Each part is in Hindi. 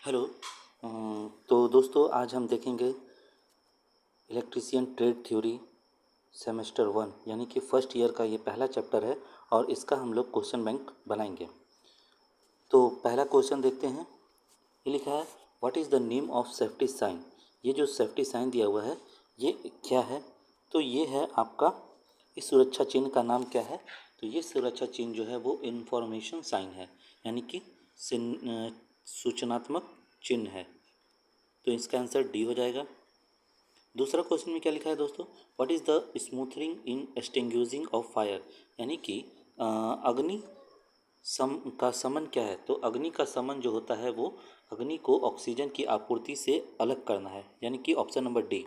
हेलो। तो दोस्तों आज हम देखेंगे इलेक्ट्रीशियन ट्रेड थ्योरी सेमेस्टर 1 यानी कि फर्स्ट ईयर का ये पहला चैप्टर है और इसका हम लोग क्वेश्चन बैंक बनाएंगे। तो पहला क्वेश्चन देखते हैं। ये लिखा है what is the name of safety sign. ये जो सेफ्टी साइन दिया हुआ है ये क्या है? तो ये है आपका इस सुरक्षा चिन्ह का नाम क्या है? तो ये सुरक्षा चिन्ह जो है वो इंफॉर्मेशन साइन है, यानी कि सूचनात्मक चिन्ह है। तो इसका आंसर डी हो जाएगा। दूसरा क्वेश्चन में क्या लिखा है दोस्तों, what is the smothering in extinguishing of fire, यानी कि अग्नि का समन क्या है? तो अग्नि का समन जो होता है वो अग्नि को ऑक्सीजन की आपूर्ति से अलग करना है, यानी कि option number D,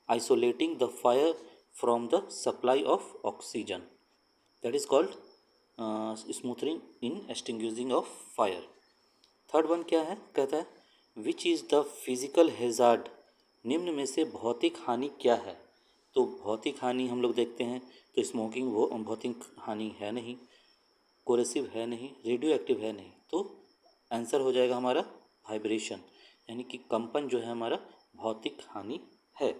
isolating the fire from the supply of oxygen, that is called smothering in extinguishing of fire. Third one क्या है, कहता है which is the physical hazard, निम्न में से भौतिक हानि क्या है? तो भौतिक हानि हम लोग देखते हैं तो स्मोकिंग वो भौतिक हानि है नहीं, कोरेसिव है नहीं, रेडियो एक्टिव है नहीं, तो आंसर हो जाएगा हमारा वाइब्रेशन, यानी कि कंपन जो है हमारा भौतिक हानि है।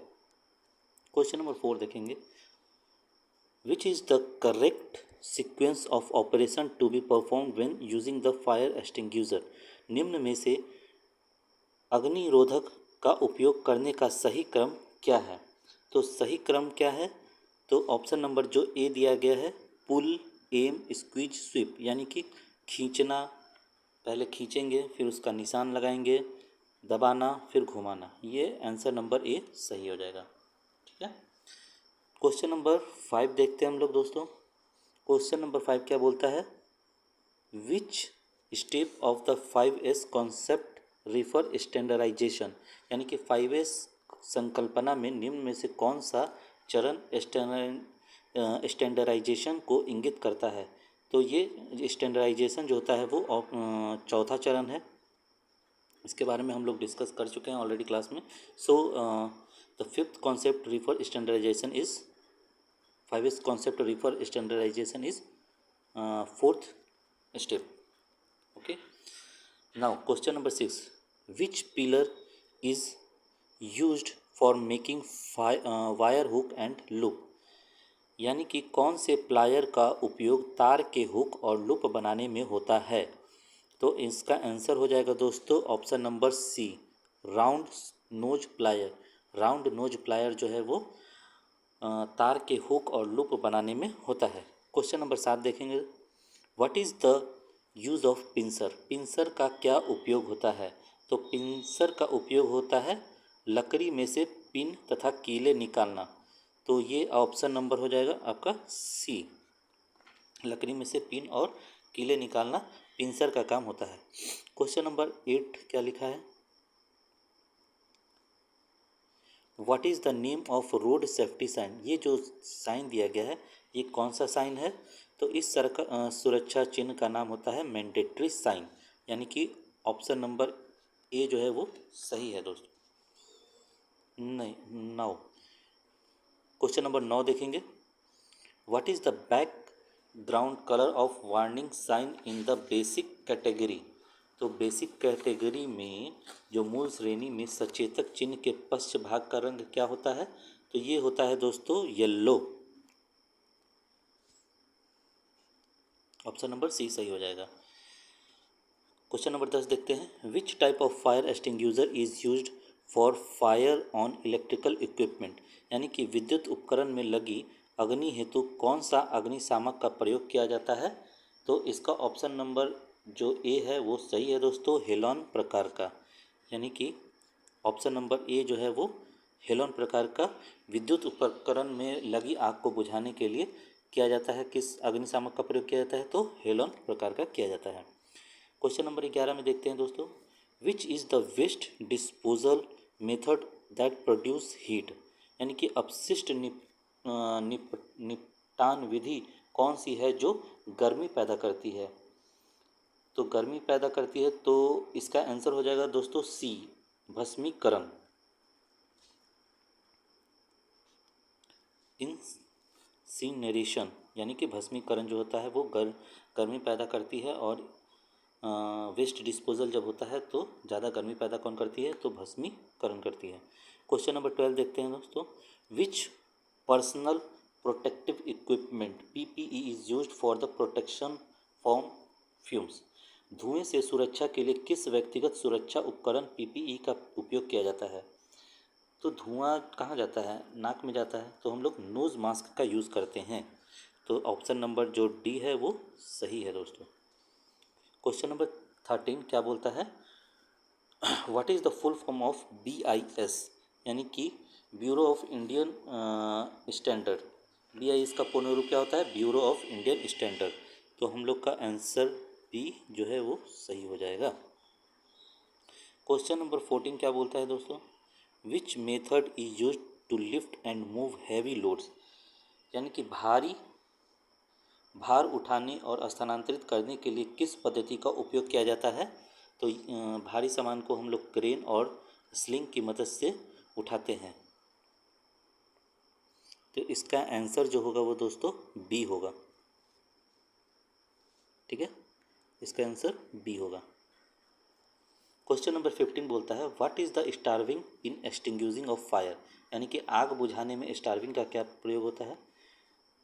क्वेश्चन नंबर 4 देखेंगे, which is the correct sequence of operation to be perform when using the fire extinguisher, निम्न में से अग्निरोधक का उपयोग करने का सही क्रम क्या है? तो सही क्रम क्या है? तो ऑप्शन नंबर जो ए दिया गया है, पुल एम स्क्वीज स्वीप, यानी कि खींचना, पहले खींचेंगे फिर उसका निशान लगाएंगे, दबाना फिर घुमाना, ये आंसर नंबर ए सही हो जाएगा। ठीक है। क्वेश्चन नंबर 5 देखते हैं हम लोग दोस्तों। क्वेश्चन नंबर 5 क्या बोलता है, which step of the 5S concept refer standardisation, यानी कि 5S संकल्पना में निम्न में से कौन सा चरण स्टैंडर्डाइजेशन को इंगित करता है? तो ये स्टैंडर्डाइजेशन जो होता है वो चौथा चरण है। इसके बारे में हम लोग डिस्कस कर चुके हैं ऑलरेडी क्लास में। So the fifth concept refer standardisation is 5S concept refer standardisation is fourth step. Okay, now question number 6, which pillar is used for making wire hook and loop, यानी कि कौन से प्लायर का उपयोग तार के हुक और लूप बनाने में होता है? तो इसका आंसर हो जाएगा दोस्तों option number C, round nose plier. Round nose plier जो है वो तार के हुक और लूप बनाने में होता है। क्वेश्चन नंबर 7 देखेंगे, what is the use of pincer, pincer का क्या उपयोग होता है? तो पिंसर का उपयोग होता है लकड़ी में से पिन तथा कीले निकालना, तो ये ऑप्शन नंबर हो जाएगा आपका सी, लकड़ी में से पिन और कीले निकालना पिंसर का काम होता है। क्वेश्चन नंबर 8 क्या लिखा है, what is the name of road safety sign, ये जो साइन दिया गया है ये कौन सा साइन है? तो इस सुरक्षा चिन्ह का नाम होता है मैंडेटरी साइन, यानी कि ऑप्शन नंबर ए जो है वो सही है दोस्तों। नहीं, 9, क्वेश्चन नंबर 9 देखेंगे, what is the background colour of warning sign in the basic category, तो बेसिक कैटेगरी में जो मूल श्रेणी में सचेतक चिन्ह के पश्च भाग का रंग क्या होता है? तो ये होता है दोस्तों येलो, ऑप्शन नंबर सी सही हो जाएगा। क्वेश्चन नंबर 10 देखते हैं, which type of fire extinguisher is used for fire on electrical equipment, यानी कि विद्युत उपकरण में लगी अग्नि हेतु कौन सा अग्निशामक का प्रयोग किया जाता है? तो इसका ऑप्शन नंबर जो ए है वो सही है दोस्तों, हेलॉन प्रकार का, यानी कि ऑप्शन नंबर ए जो है वो हेलॉन प्रकार का विद्युत उपकरण में लगी आग को बुझाने के लिए किया जाता है। किस अग्निशामक का प्रयोग किया जाता है? तो हेलॉन प्रकार का किया जाता है। क्वेश्चन नंबर 11 में देखते हैं दोस्तों, which is the waste disposal method that produce heat, यानी कि अपशिष्ट निपटान विधि कौन सी है जो गर्मी पैदा करती है? तो गर्मी पैदा करती है, तो इसका आंसर हो जाएगा दोस्तों सी, भस्मीकरण, इंसिनरेशन, यानी कि भस्मीकरण जो होता है वो गर्मी पैदा करती है और वेस्ट डिस्पोजल जब होता है तो ज़्यादा गर्मी पैदा कौन करती है, तो भस्मीकरण करती है। क्वेश्चन नंबर 12 देखते हैं दोस्तों। Which personal protective equipment PPE is used for the protection from fumes. धुएं से सुरक्षा के लिए किस व्यक्तिगत सुरक्षा उपकरण PPE का उपयोग किया जाता है। तो धुआं कहाँ जाता है, नाक में जाता है, तो हम लोग नोज़ मास्क का यूज़ करते हैं। तो ऑप्शन नंबर जो डी है वो सही है दोस्तों। क्वेश्चन नंबर 13 क्या बोलता है, what is the full form of BIS, यानी कि bureau of Indian standard. BIS का पूर्ण रूप क्या होता है, ब्यूरो ऑफ इंडियन स्टैंडर्ड। तो हम लोग का आंसर बी जो है वो सही हो जाएगा। क्वेश्चन नंबर 14 क्या बोलता है दोस्तों, which method is use to lift and move heavy loads, यानी कि भार उठाने और स्थानांतरित करने के लिए किस पद्धति का उपयोग किया जाता है। तो भारी सामान को हम लोग क्रेन और स्लिंग की मदद से उठाते हैं। तो इसका आंसर जो होगा वो दोस्तों बी होगा। ठीक है, इसका आंसर बी होगा। क्वेश्चन नंबर 15 बोलता है, what is the starving in extinguishing of fire, यानी कि आग बुझाने में स्टार्विंग का क्या प्रयोग होता है।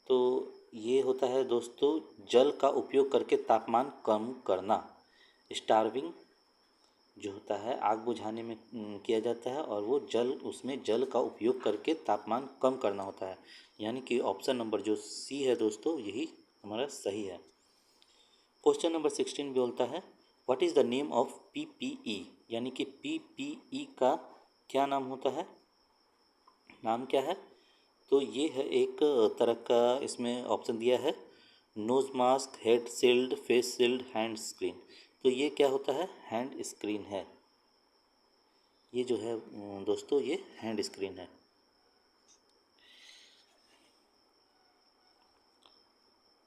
तो ये होता है दोस्तों जल का उपयोग करके तापमान कम करना। स्टार्विंग जो होता है आग बुझाने में किया जाता है और वो उसमें जल का उपयोग करके तापमान कम करना होता है। यानी कि ऑप्शन नंबर जो सी है दोस्तों यही हमारा सही है। क्वेश्चन नंबर 16 बोलता है, what is the name of PPE, यानी कि PPE का क्या नाम होता है, नाम क्या है। तो ये है एक तरह का, इसमें ऑप्शन दिया है nose mask, head shield, face shield, hand screen. तो ये क्या होता है, हैंड स्क्रीन है। ये जो है दोस्तों ये हैंड स्क्रीन है।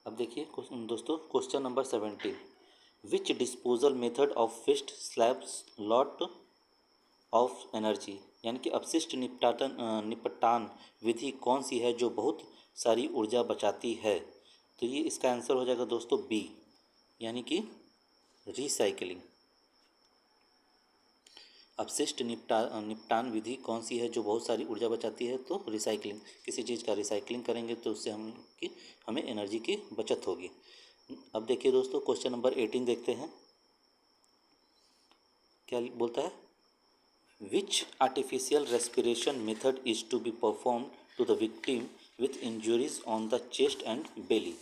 अब देखिए दोस्तों question number 17, which disposal method of waste slabs lot of energy, यानी कि अपशिष्ट निपटान विधि कौन सी है जो बहुत सारी ऊर्जा बचाती है। तो ये इसका आंसर हो जाएगा दोस्तों बी, यानी कि रिसाइकलिंग। अपशिष्ट निपटान विधि कौन सी है जो बहुत सारी ऊर्जा बचाती है, तो रिसाइकलिंग। किसी चीज़ का रिसाइकलिंग करेंगे तो उससे हमें एनर्जी की बचत होगी। अब देखिए दोस्तों क्वेश्चन नंबर 18 देखते हैं क्या बोलता है, which artificial respiration method is to be perform to the victim with injuries on the chest and belly.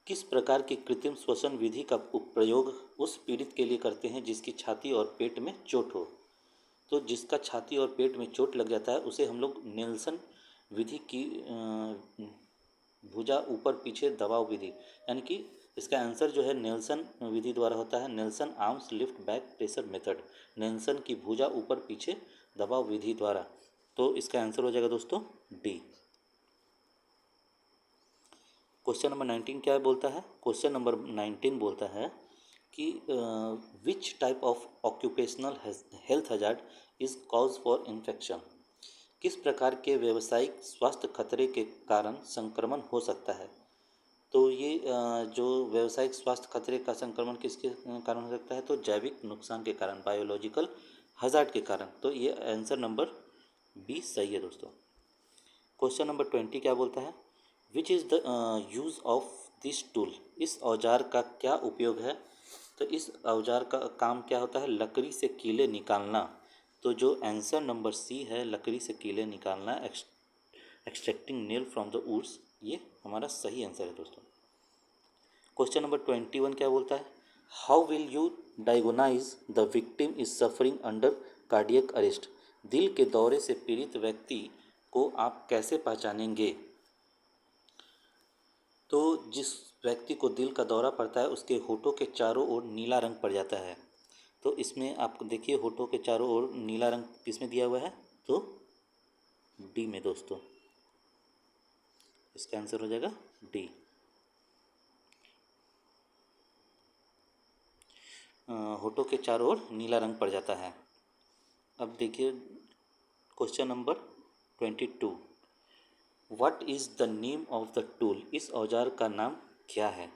किस प्रकार की कृत्रिम श्वसन विधि का प्रयोग उस पीड़ित के लिए करते हैं जिसकी छाती और पेट में चोट हो। तो जिसका छाती और पेट में चोट लग जाता है उसे हम लोग नेल्सन विधि की भुजा ऊपर पीछे दबाव विधि, यानी कि इसका आंसर जो है नेल्सन विधि द्वारा होता है, Nelson arms lift back pressure method, Nelson की भुजा ऊपर पीछे दबाव विधि द्वारा। तो इसका आंसर हो जाएगा दोस्तों डी। क्वेश्चन नंबर 19 क्या बोलता है, क्वेश्चन नंबर 19 बोलता है कि which type of occupational health hazard is cause for infection, किस प्रकार के व्यावसायिक स्वास्थ्य खतरे के कारण संक्रमण हो सकता है। तो ये जो व्यावसायिक स्वास्थ्य खतरे का संक्रमण किसके कारण हो सकता है, तो जैविक नुकसान के कारण, बायोलॉजिकल हजार्ड के कारण। तो ये आंसर नंबर बी सही है दोस्तों। क्वेश्चन नंबर 20 क्या बोलता है, which is the use of this tool, इस औजार का क्या उपयोग है। तो इस औजार का काम क्या होता है, लकड़ी से कीले निकालना। तो जो आंसर नंबर सी है लकड़ी से कीले निकालना, extracting nail from the woods, ये हमारा सही आंसर है दोस्तों। क्वेश्चन नंबर 21 क्या बोलता है, how will you diagnose the victim is suffering under cardiac arrest, दिल के दौरे से पीड़ित व्यक्ति को आप कैसे पहचानेंगे। तो जिस व्यक्ति को दिल का दौरा पड़ता है उसके होठों के चारों ओर नीला रंग पड़ जाता है। तो इसमें आप देखिए होठों के चारों ओर नीला रंग किसमें दिया हुआ है, तो डी में दोस्तों, इसका आंसर हो जाएगा डी। होठों के चारों ओर नीला रंग पड़ जाता है। अब देखिए question number 22, what is the name of the tool, इस औजार का नाम क्या है।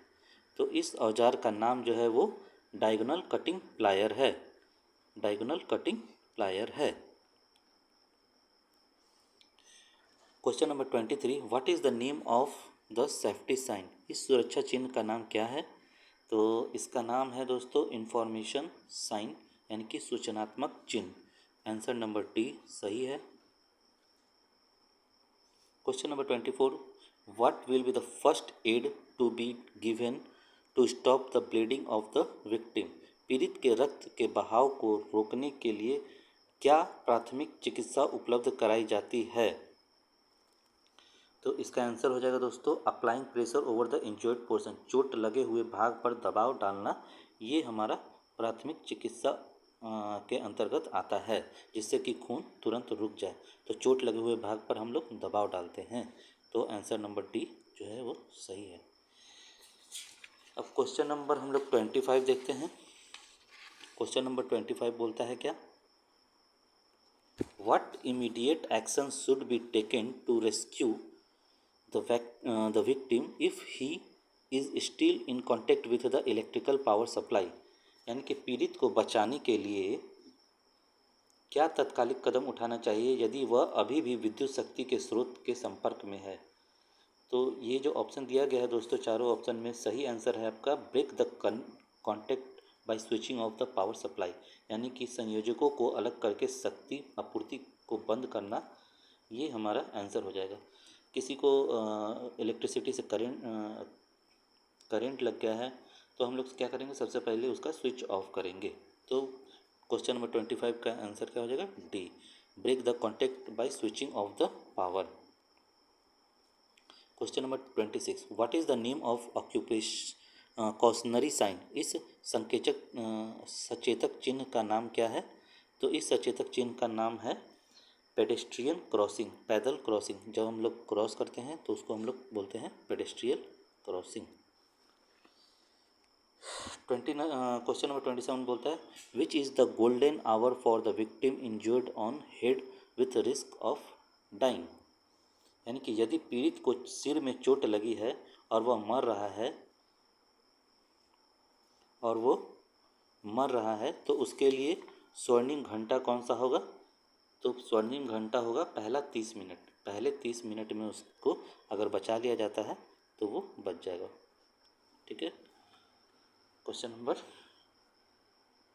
तो इस औजार का नाम जो है वो डायगोनल कटिंग प्लायर है, डायगोनल कटिंग प्लायर है। Question number 23, what is the name of the safety sign? इस सुरक्षा चिन्ह का नाम क्या है? तो इसका नाम है दोस्तों इंफॉर्मेशन साइन, यानी कि सूचनात्मक चिन्ह। आंसर नंबर डी सही है। Question number 24, what will be the first aid to be given to stop the bleeding of the victim? पीड़ित के रक्त के बहाव को रोकने के लिए क्या प्राथमिक चिकित्सा उपलब्ध कराई जाती है? तो इसका आंसर हो जाएगा दोस्तों applying pressure over the injured portion, चोट लगे हुए भाग पर दबाव डालना, ये हमारा प्राथमिक चिकित्सा के अंतर्गत आता है, जिससे कि खून तुरंत रुक जाए। तो चोट लगे हुए भाग पर हम लोग दबाव डालते हैं। तो आंसर नंबर डी जो है वो सही है। अब क्वेश्चन नंबर हम लोग 25 देखते हैं। क्वेश्चन नंबर 25 बोलता है क्या? What immediate action should be taken to rescue the victim if he is still in contact with the electrical power supply? यानी कि पीड़ित को बचाने के लिए क्या तत्कालिक कदम उठाना चाहिए यदि वह अभी भी विद्युत शक्ति के स्रोत के संपर्क में है? तो ये जो ऑप्शन दिया गया है दोस्तों, चारों ऑप्शन में सही आंसर है आपका break the contact by switching off the power supply, यानी कि संयोजकों को अलग करके शक्ति आपूर्ति को बंद करना, ये हमारा आंसर हो जाएगा। किसी को इलेक्ट्रिसिटी से करंट लग गया है तो हम लोग क्या करेंगे, सबसे पहले उसका स्विच ऑफ करेंगे। तो क्वेश्चन नंबर 25 का आंसर क्या हो जाएगा? D, break the contact by switching off the power. Question number 26, what is the name of occupation cautionary sign? इस सचेतक चिन्ह का नाम क्या है? तो इस सचेतक चिन्ह का नाम है पेडेस्ट्रियन क्रॉसिंग, पैदल क्रॉसिंग। जब हम लोग क्रॉस करते हैं तो उसको हम लोग बोलते हैं पेडेस्ट्रियल क्रॉसिंग। क्वेश्चन नंबर 27 बोलता है which is the golden hour for the victim injured on head with risk of dying? यानी कि यदि पीड़ित को सिर में चोट लगी है और वह मर रहा है तो उसके लिए स्वर्णिम घंटा कौन सा होगा? तो स्वर्णिम घंटा होगा पहले 30 मिनट में उसको अगर बचा लिया जाता है तो वो बच जाएगा। ठीक है। क्वेश्चन नंबर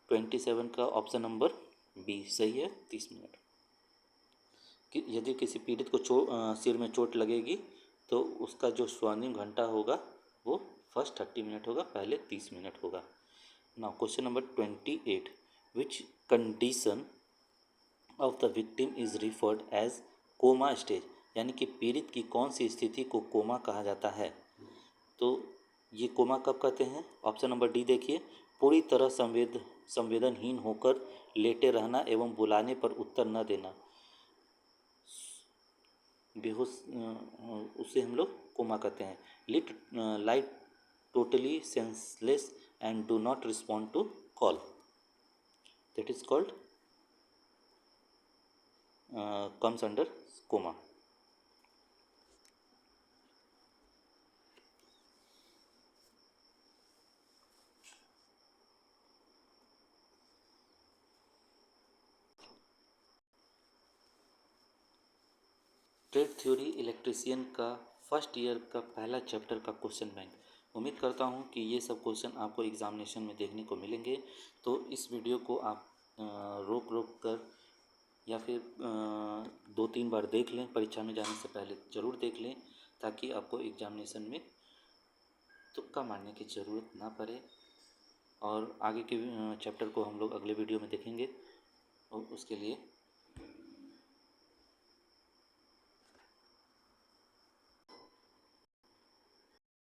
27 का ऑप्शन नंबर बी सही है, 30 मिनट। कि यदि किसी पीड़ित को सिर में चोट लगेगी तो उसका जो स्वर्णिम घंटा होगा वो फर्स्ट 30 मिनट होगा, पहले 30 मिनट होगा। Now question number 28, which condition of the victim is referred as coma stage? यानी कि पीड़ित की कौन सी स्थिति को कोमा कहा जाता है? तो ये कोमा कब कहते हैं? ऑप्शन नंबर डी देखिए, पूरी तरह संवेदनहीन होकर लेटे रहना एवं बुलाने पर उत्तर न देना, बेहोश, उसे हम लोग कोमा कहते हैं। Light totally senseless and do not respond to call, that is called comes under coma. Trade theory electrician का फर्स्ट ईयर का पहला चैप्टर का क्वेश्चन बैंक। उम्मीद करता हूँ कि ये सब क्वेश्चन आपको एग्जामिनेशन में देखने को मिलेंगे। तो इस वीडियो को आप रोक कर या फिर 2-3 बार देख लें, परीक्षा में जाने से पहले ज़रूर देख लें, ताकि आपको एग्जामिनेशन में तुक्का मारने की ज़रूरत ना पड़े। और आगे के चैप्टर को हम लोग अगले वीडियो में देखेंगे और उसके लिए